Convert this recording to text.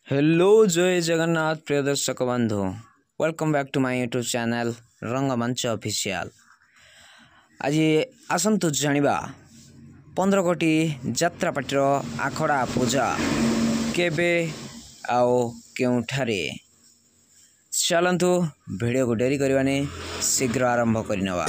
Hello जय जगन्नाथ प्रिय दर्शक बंधु welcome back to my YouTube channel Rangamancha official. आज आसतु जानिबा 15 कोटी यात्रा पार्टीर आखड़ा पूजा केबे आओ केउठारे। चलतु वीडियो को डेरी करवानी शीघ्र आरंभ करनेवा।